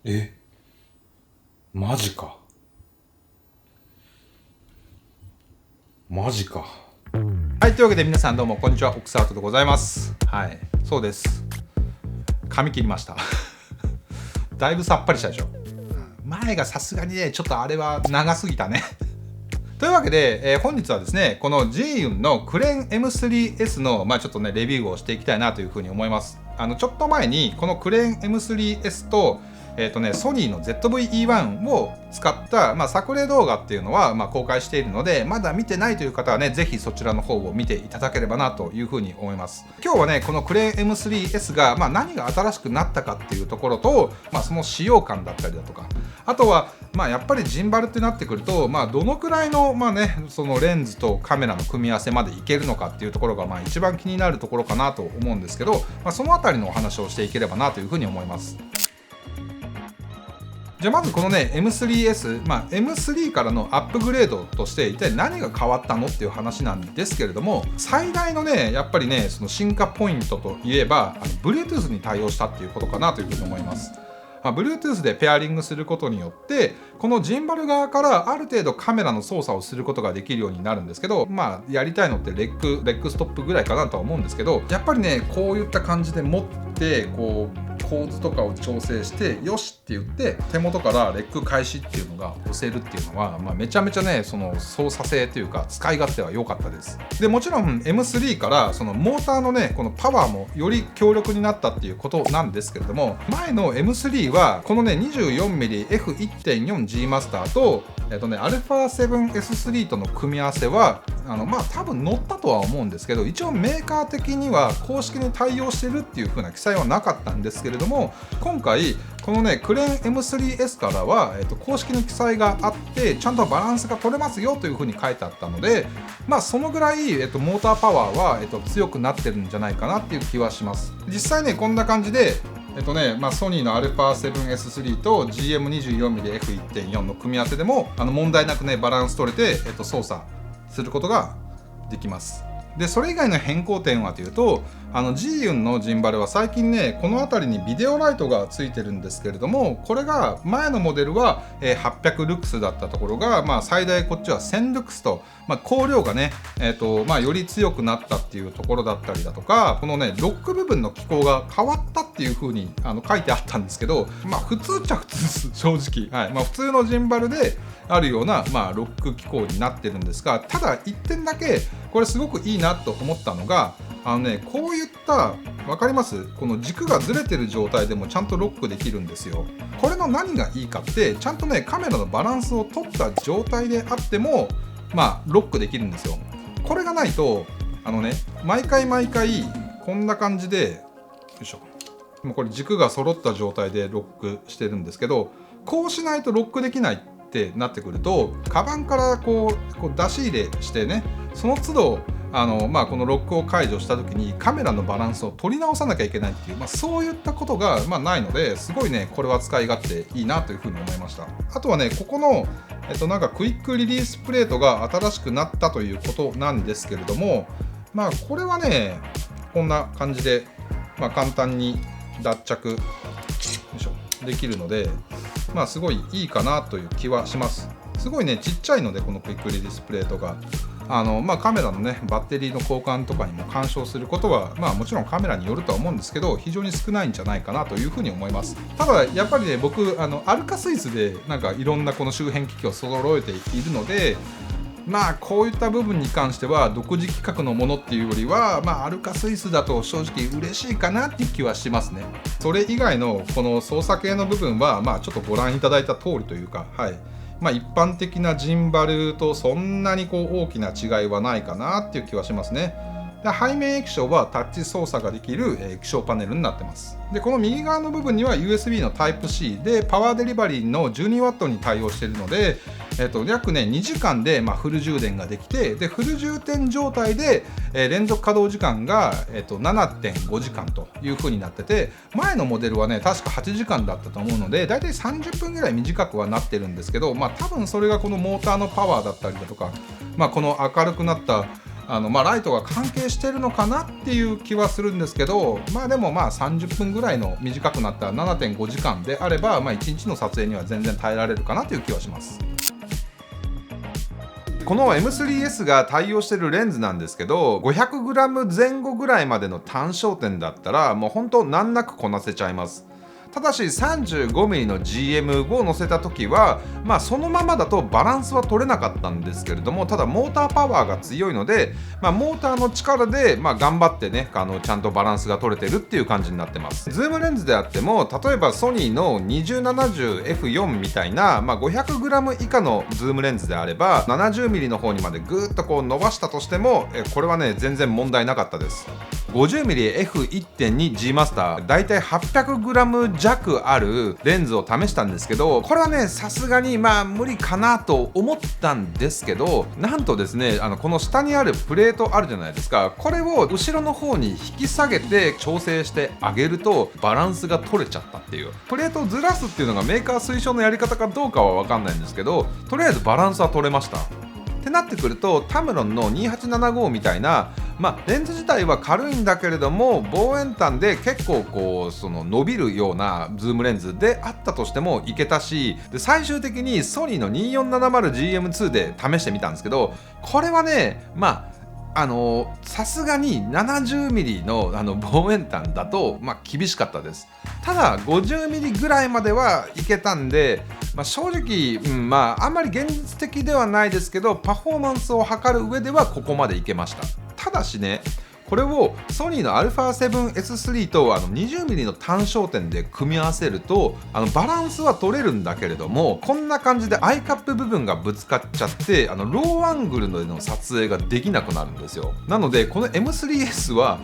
え、マジか。マジか。はい、というわけで皆さんどうもこんにちは、オックスアートでございます。はい、そうです。髪切りました。だいぶさっぱりしたでしょ。前がさすがにね、ちょっとあれは長すぎたね。というわけで、本日はですね、このジーユンのクレーン M3S の、ちょっとね、レビューをしていきたいなというふうに思います。ちょっと前に、このクレーン M3S と、ソニーの ZV-E1 を使った、作例動画っていうのは、公開しているので、まだ見てないという方はね、ぜひそちらの方を見ていただければなというふうに思います。今日はね、このクレーン M3S が、何が新しくなったかっていうところと、その使用感だったりだとか、あとは、やっぱりジンバルってなってくると、どのくらいの、そのレンズとカメラの組み合わせまでいけるのかっていうところが、一番気になるところかなと思うんですけど、そのあたりのお話をしていければなというふうに思います。じゃあまずこのね M3S、M3 からのアップグレードとして一体何が変わったのっていう話なんですけれども、最大のねやっぱりねその進化ポイントといえばBluetooth に対応したっていうことかなというふうに思います。Bluetooth でペアリングすることによってこのジンバル側からある程度カメラの操作をすることができるようになるんですけど、やりたいのってレッグストップぐらいかなとは思うんですけど、やっぱりねこういった感じで持ってこう構図とかを調整してよしって言って手元からレッグ開始っていうのが押せるっていうのは、めちゃめちゃねその操作性というか使い勝手は良かったです。でもちろん M3 からそのモーターのねこのパワーもより強力になったっていうことなんですけれども、前の M3 はこのね 24mm F1.4G マスターとα7S3 との組み合わせは多分乗ったとは思うんですけど、一応メーカー的には公式に対応してるっていう風な記載はなかったんですけれども、今回このねクレーン M3S からは、公式の記載があってちゃんとバランスが取れますよという風に書いてあったので、そのぐらい、モーターパワーは、強くなってるんじゃないかなっていう気はします。実際ねこんな感じでソニーの α7S3 と GM24mmF1.4 の組み合わせでも問題なくねバランス取れて、操作することができます。でそれ以外の変更点はというと、ジーユンのジンバルは最近ねこの辺りにビデオライトがついてるんですけれども、これが前のモデルは800ルクスだったところが、最大こっちは1000ルクスと、光量がね、より強くなったっていうところだったりだとか、このねロック部分の機構が変わったっていう風に書いてあったんですけど、普通っちゃ普通です正直、普通のジンバルであるような、ロック機構になってるんですが、ただ1点だけこれすごくいいなと思ったのが、こういった分かります？この軸がずれてる状態でもちゃんとロックできるんですよ。これの何がいいかってちゃんとねカメラのバランスを取った状態であってもロックできるんですよ。これがないと毎回こんな感じでよいしょ、もうこれ軸が揃った状態でロックしてるんですけど、こうしないとロックできないってなってくると、カバンからこう出し入れしてね、その都度このロックを解除した時にカメラのバランスを取り直さなきゃいけないっていう、そういったことがないので、すごいねこれは使い勝手いいなというふうに思いました。あとはねここのクイックリリースプレートが新しくなったということなんですけれども、これはねこんな感じで、簡単に脱着よいしょできるので、すごいいいかなという気はします。すごいねちっちゃいのでこのクイックリリースプレートがカメラのねバッテリーの交換とかにも干渉することはもちろんカメラによるとは思うんですけど、非常に少ないんじゃないかなというふうに思います。ただやっぱりね僕アルカスイスでいろんなこの周辺機器を揃えているので、こういった部分に関しては独自規格のものっていうよりは、アルカスイスだと正直嬉しいかなっていう気はしますね。それ以外のこの操作系の部分はちょっとご覧いただいた通りというか、一般的なジンバルとそんなに大きな違いはないかなっていう気はしますね。で背面液晶はタッチ操作ができる液晶パネルになってます。でこの右側の部分には USB の Type-C でパワーデリバリーの 12W に対応しているので、約ね2時間でフル充電ができて、でフル充填状態で、連続稼働時間が、7.5 時間という風になってて、前のモデルはね確か8時間だったと思うので、だいたい30分ぐらい短くはなってるんですけど、多分それがこのモーターのパワーだったりだとか、この明るくなったライトが関係してるのかなっていう気はするんですけど、でも30分ぐらいの短くなった 7.5 時間であれば、1日の撮影には全然耐えられるかなという気はします。この M3S が対応しているレンズなんですけど、 500g 前後ぐらいまでの単焦点だったらもう本当難なくこなせちゃいます。ただし 35mm の GM を乗せた時はそのままだとバランスは取れなかったんですけれども、ただモーターパワーが強いので、モーターの力で頑張ってねちゃんとバランスが取れてるっていう感じになってます。ズームレンズであっても、例えばソニーの 2070F4 みたいな、500g 以下のズームレンズであれば 70mm の方にまでぐーっとこう伸ばしたとしてもこれはね全然問題なかったです。 50mmF1.2G マスターだいたい 800g 弱あるレンズを試したんですけど、これはねさすがに無理かなと思ったんですけど、なんとですねこの下にあるプレートあるじゃないですか、これを後ろの方に引き下げて調整してあげるとバランスが取れちゃったっていう。プレートをずらすっていうのがメーカー推奨のやり方かどうかは分かんないんですけど、とりあえずバランスは取れました。ってなってくると、タムロンの2875みたいな、レンズ自体は軽いんだけれども望遠端で結構こう伸びるようなズームレンズであったとしてもいけたし、で最終的にソニーの 2470GM2 で試してみたんですけど、これはねさすがに 70mm の望遠端だと厳しかったです。ただ 50mm ぐらいまではいけたんで、正直、あんまり現実的ではないですけど、パフォーマンスを測る上ではここまでいけました。ただしね、これをソニーの α7S3 と20mm の単焦点で組み合わせるとバランスは取れるんだけれども、こんな感じでアイカップ部分がぶつかっちゃってローアングルでの撮影ができなくなるんですよ。なのでこの M3S は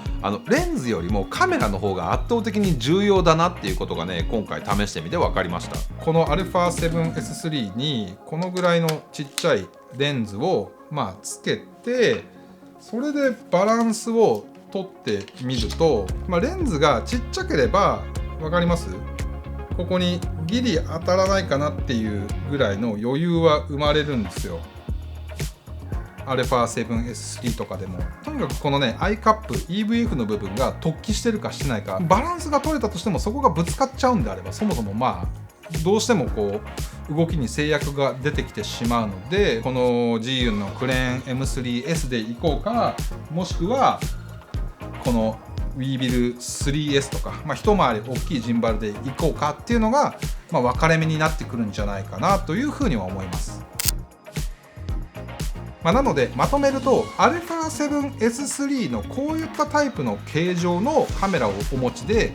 レンズよりもカメラの方が圧倒的に重要だなっていうことがね今回試してみて分かりました。この α7S3 にこのぐらいのちっちゃいレンズをつけて、それでバランスを取ってみると、レンズがちっちゃければ分かります？ここにギリ当たらないかなっていうぐらいの余裕は生まれるんですよ。α7S3 とかでも。とにかくこのねアイカップ EVF の部分が突起してるかしてないか、バランスが取れたとしてもそこがぶつかっちゃうんであれば、そもそもどうしてもこう動きに制約が出てきてしまうので、この GU のクレーン M3S でいこうか、もしくはこの Weevil 3S とか、一回り大きいジンバルでいこうかっていうのが、分かれ目になってくるんじゃないかなというふうには思います。なのでまとめると α7S3 のこういったタイプの形状のカメラをお持ちで、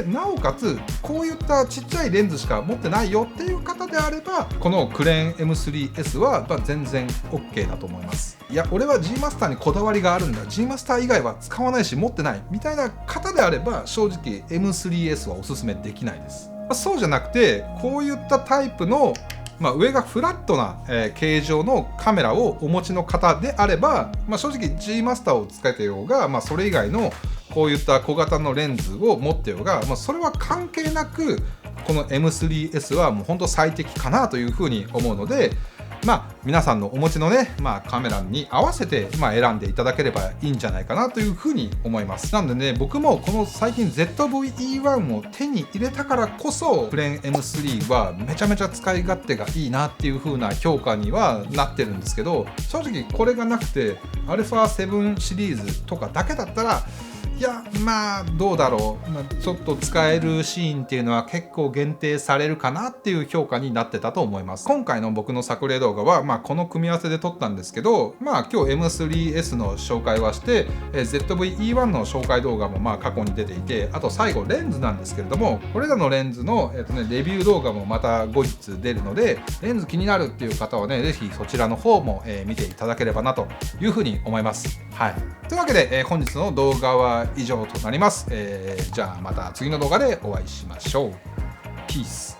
なおかつこういったちっちゃいレンズしか持ってないよっていう方であれば、このクレーン M3S は全然 OK だと思います。いや俺は G マスターにこだわりがあるんだ、 G マスター以外は使わないし持ってないみたいな方であれば、正直 M3S はおすすめできないです。そうじゃなくてこういったタイプの上がフラットな、形状のカメラをお持ちの方であれば、正直 G マスターを使ってようが、それ以外のこういった小型のレンズを持ってようが、それは関係なくこの M3S はもう本当最適かなというふうに思うので、皆さんのお持ちのね、カメラに合わせて選んでいただければいいんじゃないかなというふうに思います。なんでね、僕もこの最近 ZV-E1 を手に入れたからこそクレーン M3 はめちゃめちゃ使い勝手がいいなっていう風な評価にはなってるんですけど、正直これがなくて α7 シリーズとかだけだったら、いやどうだろう、ちょっと使えるシーンっていうのは結構限定されるかなっていう評価になってたと思います。今回の僕の作例動画はこの組み合わせで撮ったんですけど、今日 M3S の紹介はして、ZV-E1 の紹介動画も過去に出ていて、あと最後レンズなんですけれども、これらのレンズの、レビュー動画もまた後日出るので、レンズ気になるっていう方はね、ぜひそちらの方も、見ていただければなというふうに思います。はい、というわけで、本日の動画は以上となります。じゃあまた次の動画でお会いしましょう。ピース。